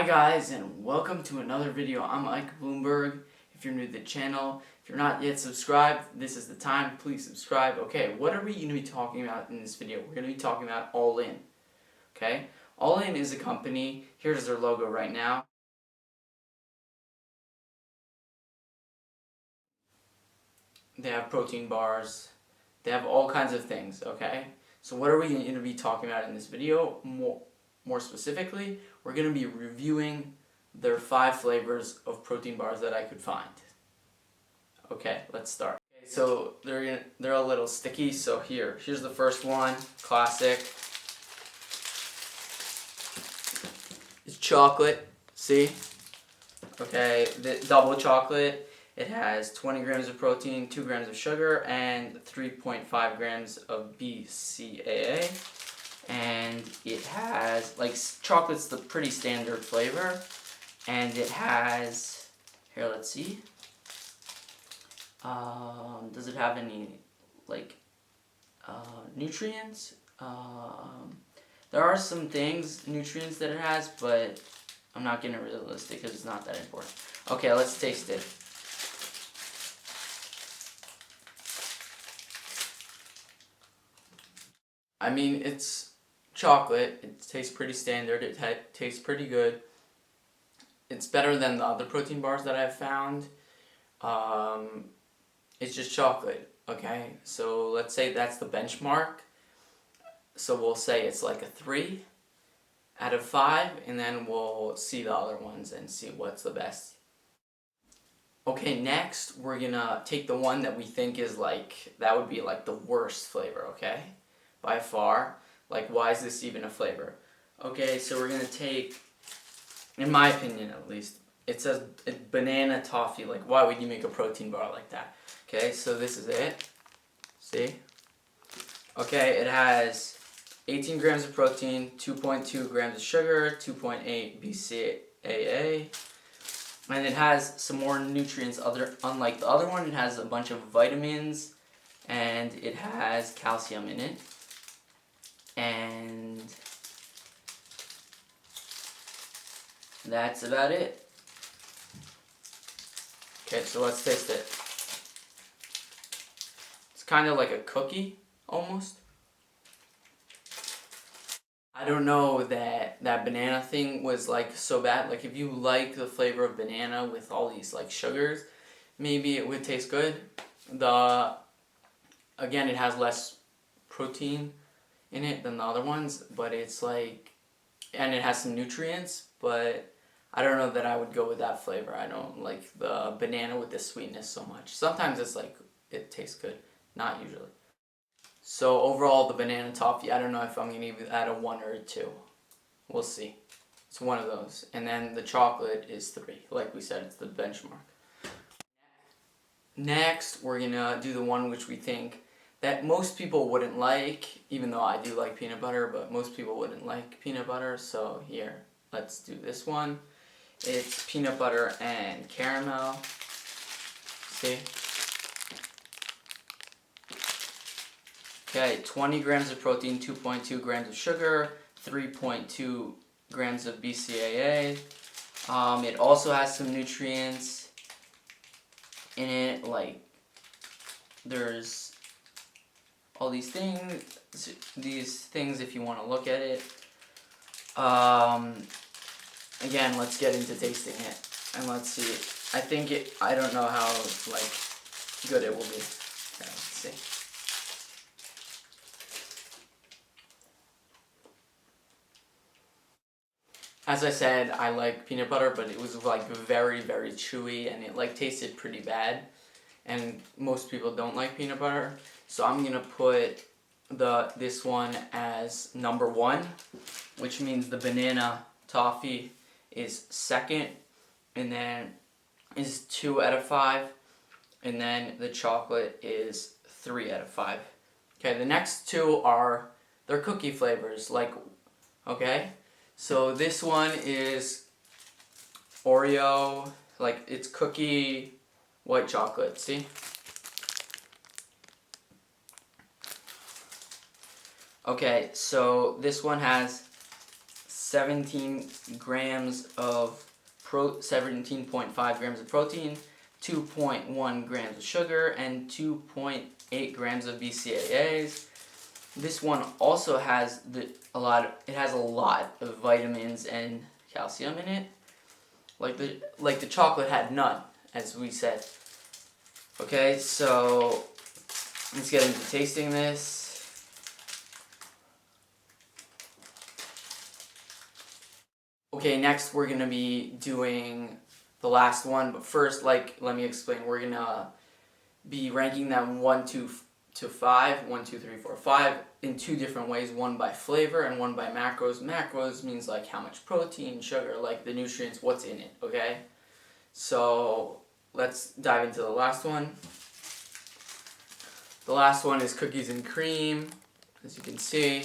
Hi guys, and welcome to another video. I'm Ike Bloomberg. If you're new to the channel, if you're not yet subscribed, this is the time. Please subscribe. Okay, what are we going to be talking about in this video? We're going to be talking about All In. Okay, All In is a company. Here's their logo right now. They have protein bars. They have all kinds of things. Okay, so what are we going to be talking about in this video? More specifically, we're going to be reviewing their 5 flavors of protein bars that I could find. Okay, let's start. Okay, so they're a little sticky, so here's the first one, classic. It's chocolate, see? Okay, the double chocolate, it has 20 grams of protein, 2 grams of sugar, and 3.5 grams of BCAA. And it has, like, chocolate's the pretty standard flavor, and it has, here, let's see, does it have any, like, nutrients? There are some nutrients that it has, but I'm not getting realistic because it's not that important. Okay, let's taste it. I mean, it's chocolate. It tastes pretty standard. It tastes pretty good. It's better than the other protein bars that I've found. It's just chocolate, okay? So let's say that's the benchmark. So we'll say it's like a 3 out of 5, and then we'll see the other ones and see what's the best. Okay, next we're gonna take the one that we think is that would be like the worst flavor, okay? By far. Like, why is this even a flavor? Okay, so we're gonna take, in my opinion at least, it says banana toffee. Like, why would you make a protein bar like that? Okay, so this is it. See? Okay, it has 18 grams of protein, 2.2 grams of sugar, 2.8 BCAA, and it has some more nutrients. Unlike the other one, it has a bunch of vitamins, and it has calcium in it. And that's about it. Okay, so let's taste it. It's kind of like a cookie, almost. I don't know that banana thing was like so bad. Like, if you like the flavor of banana with all these like sugars, maybe it would taste good. Again, it has less protein in it than the other ones, but it's like, and it has some nutrients, but I don't know that I would go with that flavor. I don't like the banana with the sweetness so much. Sometimes it's like, it tastes good, not usually. So overall, the banana toffee, I don't know if I'm going to give it a 1 or a 2. We'll see. It's one of those. And then the chocolate is 3. Like we said, it's the benchmark. Next, we're going to do the one which we think that most people wouldn't like, even though I do like peanut butter, but most people wouldn't like peanut butter. So here, let's do this one. It's peanut butter and caramel. See? Okay, 20 grams of protein, 2.2 grams of sugar, 3.2 grams of BCAA. It also has some nutrients in it, like there's all these things if you want to look at it. Again, let's get into tasting it, and let's see. I don't know how good it will be. Okay, let's see. As I said, I like peanut butter, but it was like very, very chewy, and it tasted pretty bad. And most people don't like peanut butter, so I'm gonna put this one as number 1, which means the banana toffee is 2nd, and then is 2 out of 5, and then the chocolate is 3 out of 5. Okay, the next 2 they're cookie flavors, okay? So this one is Oreo, it's cookie white chocolate, see? Okay, so this one has 17 grams of 17.5 grams of protein, 2.1 grams of sugar, and 2.8 grams of BCAAs. This one also has a lot of vitamins and calcium in it. Like the chocolate had none, as we said. Okay, so let's get into tasting this. Okay, next we're gonna be doing the last one, but first, let me explain. We're gonna be ranking them 1 to 5, 1, 2, 3, 4, 5 in two different ways. One by flavor and one by macros. Macros means like how much protein, sugar, like the nutrients, what's in it. Okay, so let's dive into the last one. The last one is cookies and cream. As you can see,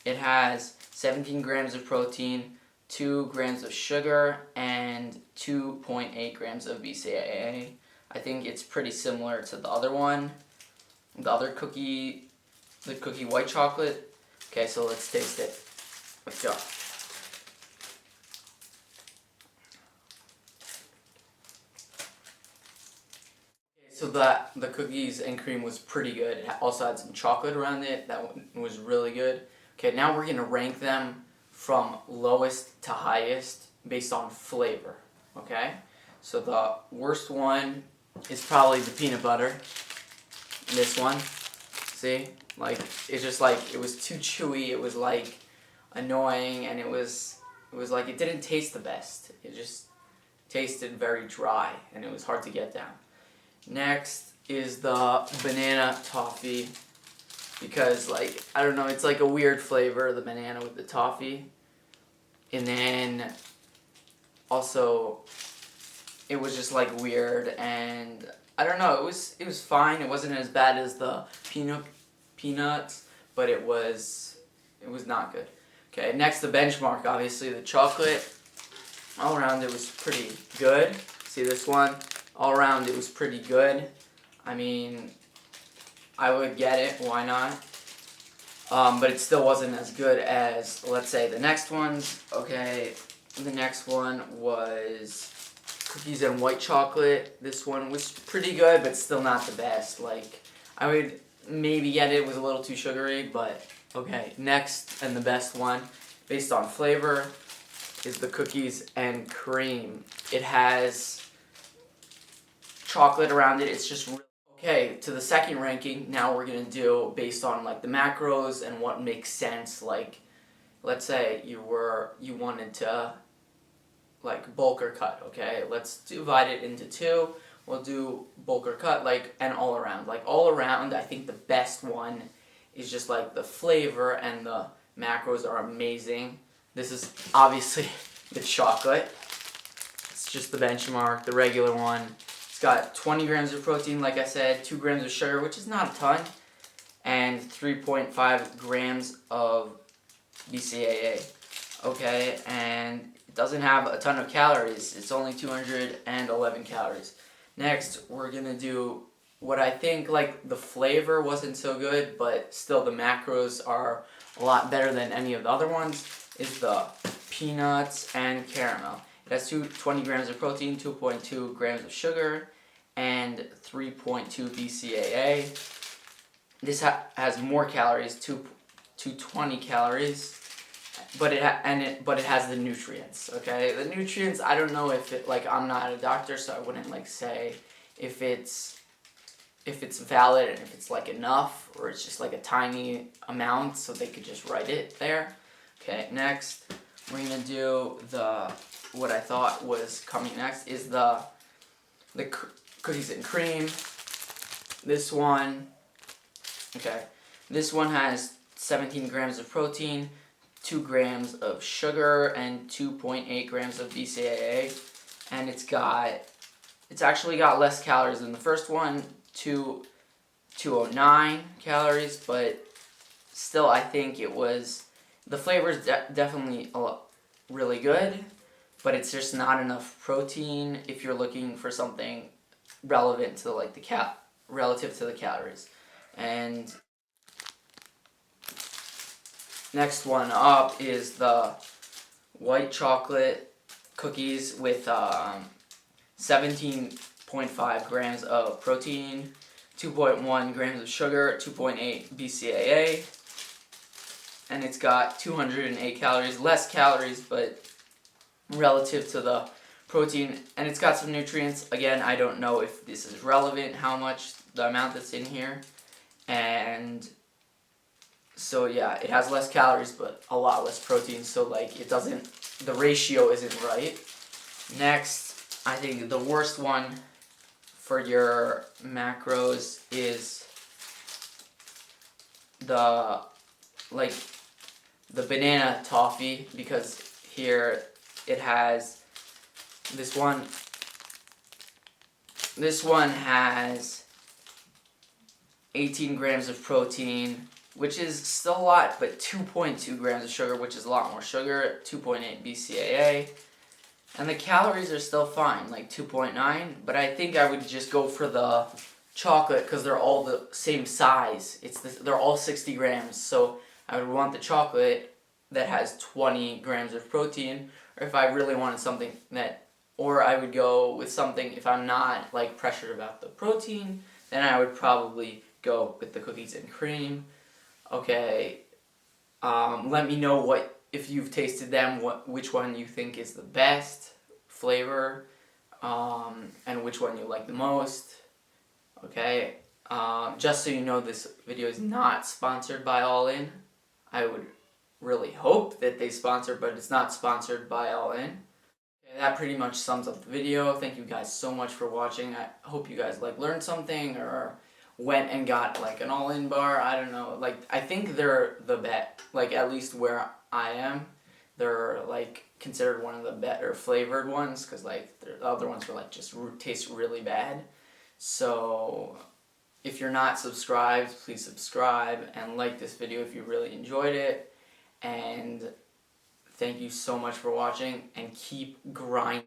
it has 17 grams of protein, 2 grams of sugar, and 2.8 grams of BCAA. I think it's pretty similar to the other one, the other cookie, the cookie white chocolate. Okay, so let's taste it. Let's go. So the cookies and cream was pretty good. It also had some chocolate around it. That one was really good. Okay, now we're going to rank them from lowest to highest based on flavor. Okay? So the worst one is probably the peanut butter. This one. See? Like, it's just like, it was too chewy. It was like annoying, and it was like it didn't taste the best. It just tasted very dry, and it was hard to get down. Next is the banana toffee, because like, I don't know, it's like a weird flavor, the banana with the toffee. And then also it was just like weird, and I don't know, it was fine. It wasn't as bad as the peanuts, but it was not good. Okay, next the benchmark, obviously the chocolate. All around it was pretty good. See this one? All around it was pretty good. I mean, I would get it, why not? But it still wasn't as good as, let's say, the next ones. Okay, the next one was cookies and white chocolate. This one was pretty good, but still not the best. Like, I would maybe get it. It was a little too sugary, but okay. Next, and the best one, based on flavor, is the cookies and cream. It has chocolate around it. It's just really okay. To the second ranking, now we're gonna do based on like the macros and what makes sense. Like, let's say you wanted to like bulk or cut. Okay, let's divide it into two. We'll do bulk or cut, like, and all around. Like, all around, I think the best one is just like the flavor, and the macros are amazing. This is obviously the chocolate. It's just the benchmark, the regular one. It's got 20 grams of protein, like I said, 2 grams of sugar, which is not a ton, and 3.5 grams of BCAA. Okay, and it doesn't have a ton of calories. It's only 211 calories. Next, we're gonna do what I think, like, the flavor wasn't so good, but still the macros are a lot better than any of the other ones, is the peanuts and caramel. It has 20 grams of protein, 2.2 grams of sugar, and 3.2 BCAA. This has more calories, 220 calories, but it has the nutrients. Okay, the nutrients, I don't know if it, like, I'm not a doctor, so I wouldn't like say if it's valid and if it's like enough, or it's just like a tiny amount, so they could just write it there. Okay, next we're gonna do what I thought was coming next is the cookies and cream. This one, okay, this one has 17 grams of protein, 2 grams of sugar, and 2.8 grams of BCAA, and it's actually got less calories than the first one, 209 calories, but still I think the flavor is definitely really good, but it's just not enough protein if you're looking for something relevant to like relative to the calories. And Next one up is the white chocolate cookies with 17.5 grams of protein, 2.1 grams of sugar, 2.8 BCAA, and it's got 208 calories, less calories, but relative to the protein, and it's got some nutrients. Again, I don't know if this is relevant, how much, the amount that's in here, and so yeah, it has less calories, but a lot less protein, so like it doesn't, the ratio isn't right. Next, I think the worst one for your macros is the banana toffee, because here it has this one has 18 grams of protein, which is still a lot, but 2.2 grams of sugar, which is a lot more sugar, 2.8 BCAA. And the calories are still fine, like 2.9, but I think I would just go for the chocolate because they're all the same size. They're all 60 grams, so I would want the chocolate that has 20 grams of protein, or if I really wanted something or I would go with something, if I'm not like pressured about the protein, then I would probably go with the cookies and cream. Okay, let me know if you've tasted them, which one you think is the best flavor, and which one you like the most. Okay, just so you know, this video is not sponsored by All In. I would really hope that they sponsor, but it's not sponsored by All In. Okay, that pretty much sums up the video. Thank you guys so much for watching. I hope you guys learned something or went and got an All-In bar. I don't know, I think they're the best, at least where I am, they're considered one of the better flavored ones, because the other ones were just taste really bad. So if you're not subscribed, please subscribe and like this video if you really enjoyed it, and thank you so much for watching, and keep grinding.